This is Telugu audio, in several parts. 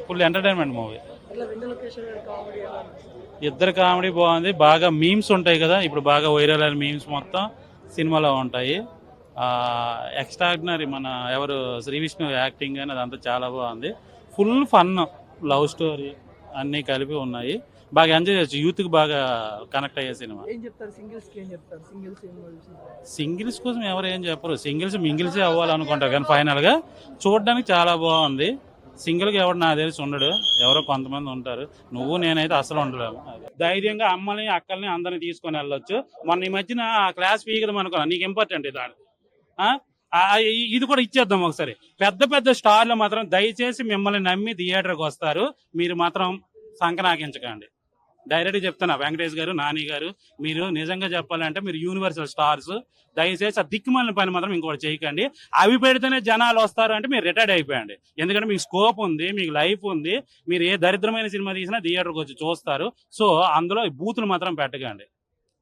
Full entertainment movie. ఇద్దరు కామెడీ బాగుంది. బాగా మీమ్స్ ఉంటాయి కదా, ఇప్పుడు బాగా వైరల్ అయిన మీమ్స్ మొత్తం సినిమాలో ఉంటాయి. ఎక్స్ట్రాడినరీ మన ఎవరు శ్రీ విష్ణు యాక్టింగ్ అని అదంతా చాలా బాగుంది. ఫుల్ ఫన్, లవ్ స్టోరీ అన్నీ కలిపి ఉన్నాయి. బాగా ఎంజాయ్ చేయొచ్చు, యూత్కి బాగా కనెక్ట్ అయ్యే సినిమా. సింగిల్స్ కోసం ఎవరు ఏం చెప్పరు, సింగిల్స్ మింగిల్సే అవ్వాలనుకుంటారు, కానీ ఫైనల్గా చూడడానికి చాలా బాగుంది. సింగిల్గా ఎవరు నాకు తెలిసి ఉండడు, ఎవరో కొంతమంది ఉంటారు. నువ్వు నేనైతే అసలు ఉండలేము. ధైర్యంగా అమ్మని అక్కల్ని అందరిని తీసుకొని వెళ్ళొచ్చు. మొన్న ఈ మధ్యన ఆ క్లాస్ పీకదాం అనుకున్నా, నీకు ఇంపార్టెంట్ దాని ఇది కూడా ఇచ్చేద్దాం ఒకసారి. పెద్ద పెద్ద స్టార్లు మాత్రం దయచేసి మిమ్మల్ని నమ్మి థియేటర్కి వస్తారు, మీరు మాత్రం సంకనాకించకండి. డైరెక్ట్గా చెప్తున్నా, వెంకటేష్ గారు, నాని గారు, మీరు నిజంగా చెప్పాలంటే మీరు యూనివర్సల్ స్టార్స్. దయచేసి ఆ దిక్కుమాలిన పని మాత్రం ఇంకోటి చేయకండి. అవి పెడితేనే జనాలు వస్తారు అంటే మీరు రిటైర్డ్ అయిపోయండి. ఎందుకంటే మీకు స్కోప్ ఉంది, మీకు లైఫ్ ఉంది. మీరు ఏ దరిద్రమైన సినిమా తీసినా థియేటర్కి వచ్చి చూస్తారు. సో అందులో బూతులు మాత్రం పెట్టకండి.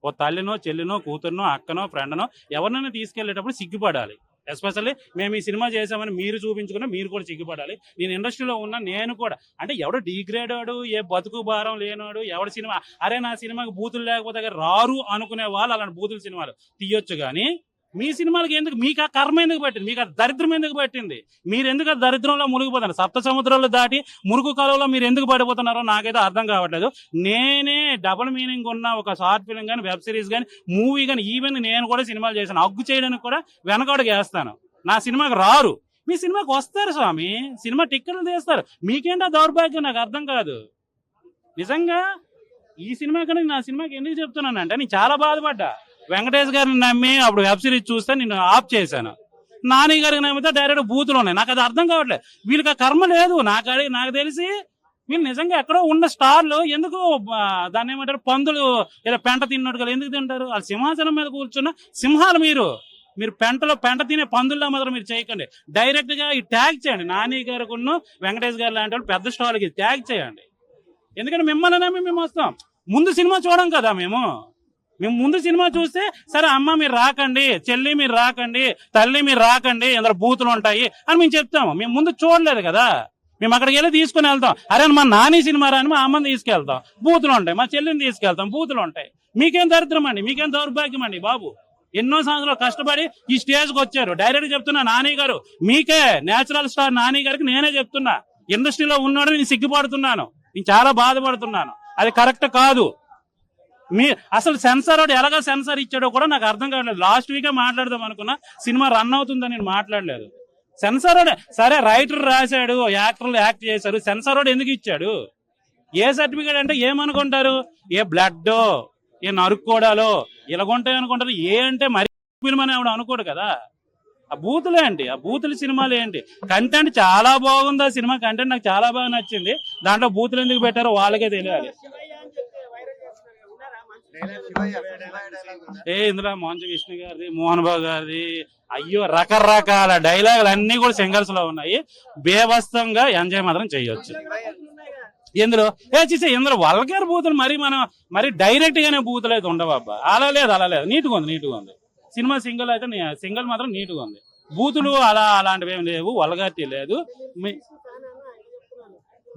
ఓ తల్లినో, చెల్లినో, కూతురునో, అక్కనో, ఫ్రెండ్నో ఎవరినైనా తీసుకెళ్లేటప్పుడు సిగ్గుపడాలి. ఎస్పెషల్లీ మేము ఈ సినిమా చేసామని మీరు చూపించుకున్నా మీరు కూడా సిగ్గుపడాలి. నేను ఇండస్ట్రీలో ఉన్నా, నేను కూడా అంటే ఎవడో డిగ్రేడాడు, ఏ బతుకు భారం లేనాడు, ఎవడ సినిమా అరే నా సినిమాకి బూతులు లేకపోతే రారు అనుకునే వాళ్ళు అలాంటి బూతుల సినిమాలు తీయొచ్చు. కానీ మీ సినిమాలకి ఎందుకు, మీకు ఆ కర్మ ఎందుకు పట్టింది, మీకు ఆ దరిద్రం ఎందుకు పట్టింది, మీరు ఎందుకు ఆ దరిద్రంలో మునిగిపోతున్నారు? సప్త సముద్రాలు దాటి మురుగు కాలంలో మీరు ఎందుకు పడిపోతున్నారో నాకైతే అర్థం కావట్లేదు. నేనే డబుల్ మీనింగ్ ఉన్న ఒక షార్ట్ ఫిల్మ్ కానీ, వెబ్ సిరీస్ కానీ, మూవీ కానీ, ఈవెన్ నేను కూడా సినిమాలు చేశాను. అగ్గు చేయడానికి కూడా వెనకడుగు వేస్తాను. నా సినిమాకి రారు, మీ సినిమాకి వస్తారు స్వామి, సినిమా టిక్కెట్లు తీస్తారు. మీకేంటో దౌర్భాగ్యం, నాకు అర్థం కాదు నిజంగా. ఈ సినిమా కన్నా నా సినిమాకి ఎందుకు చెప్తున్నానంటే, నేను చాలా బాధపడ్డా. వెంకటేష్ గారిని నమ్మి అప్పుడు వెబ్ సిరీస్ చూస్తే నేను ఆఫ్ చేశాను. నాని గారికి నమ్మితే డైరెక్ట్ బూతులు ఉన్నాయి. నాకు అది అర్థం కావట్లేదు. వీళ్ళకి ఆ కర్మ లేదు. నాకు తెలిసి వీళ్ళు నిజంగా ఎక్కడో ఉన్న స్టార్లు ఎందుకు దాన్ని ఏమంటారు, పందులు ఏదో పెంట తిన్నట్టుగా ఎందుకు తింటారు? వాళ్ళు సింహాసనం మీద కూర్చున్న సింహాలు. మీరు పెంట తినే పందుల్లో మాత్రం మీరు చేయకండి. డైరెక్ట్ గా ఈ ట్యాగ్ చేయండి. నాని గారికి, వెంకటేష్ గారు లాంటి వాళ్ళు పెద్ద స్టార్లకి ట్యాగ్ చేయండి. ఎందుకంటే మిమ్మల్ని నమ్మి మేము వస్తాం. ముందు సినిమా చూడం కదా మేము ముందు సినిమా చూస్తే సరే అమ్మ మీరు రాకండి, చెల్లి మీరు రాకండి, తల్లి మీరు రాకండి, ఇందులో బూతులు ఉంటాయి అని మేము చెప్తాము. మేము ముందు చూడలేదు కదా, మేము అక్కడికి వెళ్ళి తీసుకుని వెళ్తాం. అరే మా నాని సినిమా రాని మా అమ్మని తీసుకెళ్తాం, బూతులు ఉంటాయి. మా చెల్లిని తీసుకెళ్తాం, బూతులు ఉంటాయి. మీకేం దరిద్రం అండి, మీకేం దౌర్భాగ్యం అండి బాబు. ఎన్నో సంవత్సరాలు కష్టపడి ఈ స్టేజ్కి వచ్చారు. డైరెక్ట్ చెప్తున్నా, నాని గారు మీకే, నేచురల్ స్టార్ నాని గారికి నేనే చెప్తున్నా, ఇండస్ట్రీలో ఉన్నాడు నేను సిగ్గుపడుతున్నాను, నేను చాలా బాధపడుతున్నాను. అది కరెక్ట్ కాదు. అసలు సెన్సార్ వాడు ఎలాగ సెన్సార్ ఇచ్చాడో కూడా నాకు అర్థం కావట్లేదు. లాస్ట్ వీకే మాట్లాడదాం అనుకున్నా, సినిమా రన్ అవుతుందని నేను మాట్లాడలేదు. సెన్సార్ వాడే సరే, రైటర్ రాశాడు, యాక్టర్లు యాక్ట్ చేశారు, సెన్సార్ వాడు ఎందుకు ఇచ్చాడు? ఏ సర్టిఫికేట్ అంటే ఏమనుకుంటారు, ఏ బ్లడ్, ఏ నరుక్కోడాలో ఇలాగుంటాయి అనుకుంటారు. ఏ అంటే మరి ఫిల్మ్ అని ఆవిడ అనుకోడు కదా. ఆ బూతులే ఏంటి, ఆ బూతుల సినిమాలు ఏంటి? కంటెంట్ చాలా బాగుంది, ఆ సినిమా కంటెంట్ నాకు చాలా బాగా నచ్చింది. దాంట్లో బూతులు ఎందుకు పెట్టారో వాళ్ళకే తెలియాలి. ఇందులో మంచు విష్ణు గారిది, మోహన్ బాబు గారిది, అయ్యో రకరకాల డైలాగులు అన్ని కూడా సింగర్స్ లో ఉన్నాయి. బేవస్తంగా ఎంజాయ్ మాత్రం చేయొచ్చు. ఇందులో ఇందులో వల్గర్ బూతులు మరి డైరెక్ట్ గానే బూతులు అయితే ఉండవు అబ్బా. అలా లేదు, నీట్గా ఉంది సినిమా. సింగిల్ మాత్రం నీట్గా ఉంది. బూతులు అలాంటివి ఏమి లేవు, వల్గారిటీ లేదు.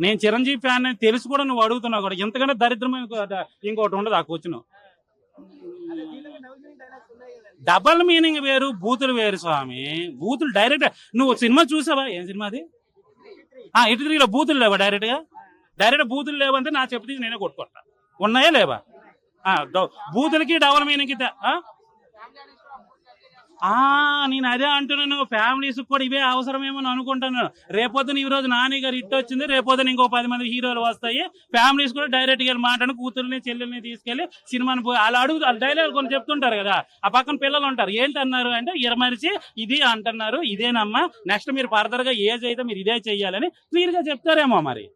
నేను చిరంజీవి ఫ్యాన్ అని తెలిసి కూడా నువ్వు అడుగుతున్నావు కూడా. ఇంతకంటే దరిద్రమైన ఇంకోటి ఉండదు ఆ క్వశ్చన్. డబల్ మీనింగ్ వేరు, బూతులు వేరు స్వామి. బూతులు డైరెక్ట్ నువ్వు సినిమా చూసావా? ఏం సినిమా అది? ఇటు 3లో బూతులు లేవా? డైరెక్ట్ బూతులు లేవంటే నా చెప్పి తీసి నేనే కొట్టుకుంటా. ఉన్నాయా లేవా? బూతులకి డబల్ మీనింగ్ నేను అదే అంటున్నాను. ఫ్యామిలీస్ కూడా ఇవే అవసరమేమో అనుకుంటాను. రేపొద్దున ఈ రోజు నాని గారు హిట్ వచ్చింది, రేపొద్దున ఇంకో 10 మంది హీరోలు వస్తాయి. ఫ్యామిలీస్ కూడా డైరెక్ట్ గా మాట్లాడి కూతుర్ని, చెల్లెల్ని తీసుకెళ్లి సినిమాని అలా డైలాగ్ కొన్ని చెప్తుంటారు కదా. ఆ పక్కన పిల్లలు ఉంటారు, ఏంటన్నారు అంటే ఇరమరిచి ఇది అంటున్నారు, ఇదేనమ్మా, నెక్స్ట్ మీరు ఫర్దర్ గా ఏజ్ అయితే మీరు ఇదే చెయ్యాలని క్లియర్ గా చెప్తారేమో. మరి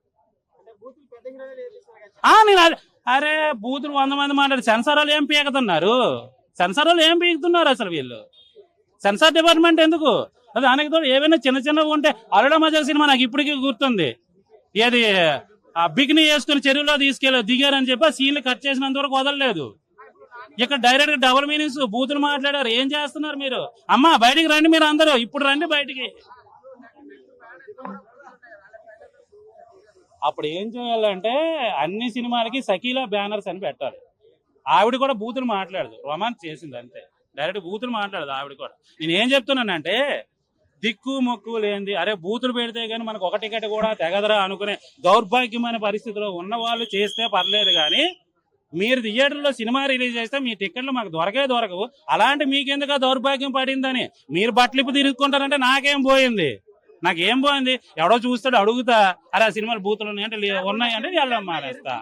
నేను అరే బూతులు 100 మంది మాట్లాడి సెన్సార్ వాళ్ళు ఏం పీకుతున్నారు అసలు? వీళ్ళు సెన్సార్ డిపార్ట్మెంట్ ఎందుకు? అది దానికి ఏవైనా చిన్నవి ఉంటే అల్లుడా మజాక్ సినిమా నాకు ఇప్పటికీ గుర్తుంది. ఏది బిగిని వేసుకుని చెరువులో దిగారని చెప్పి ఆ సీన్లు కట్ చేసినంత వరకు వదలలేదు. ఇక్కడ డైరెక్ట్ గా డబుల్ మీనింగ్స్, బూతులు మాట్లాడారు. ఏం చేస్తున్నారు మీరు? అమ్మా బయటికి రండి, మీరు అందరూ ఇప్పుడు రండి బయటికి. అప్పుడు ఏం చేయాలంటే అన్ని సినిమాలకి సకీలా బ్యానర్స్ అని పెట్టాలి. ఆవిడ కూడా బూతులు మాట్లాడదు, రొమాన్స్ చేసింది అంతే. డైరెక్ట్ బూతులు మాట్లాడదు ఆవిడ కూడా. నేను ఏం చెప్తున్నానంటే దిక్కు మొక్కు లేనిది, అరే బూతులు పెడితే గానీ మనకు ఒక టికెట్ కూడా తెగదరా అనుకునే దౌర్భాగ్యమైన పరిస్థితిలో ఉన్న వాళ్ళు చేస్తే పర్లేదు, కానీ మీరు థియేటర్లో సినిమా రిలీజ్ చేస్తే మీ టికెట్లు మాకు దొరకవు. అలాంటి మీకెందుకు దౌర్భాగ్యం పడిందని మీరు బట్టలిప్పు తిరుగుకుంటారంటే నాకేం పోయింది? నాకేం పోయింది? ఎవడో చూస్తాడు, అడుగుతా, అరే ఆ సినిమాలు బూతులు ఉన్నాయంటే ఉన్నాయంటే వెళ్ళం మానేస్తా.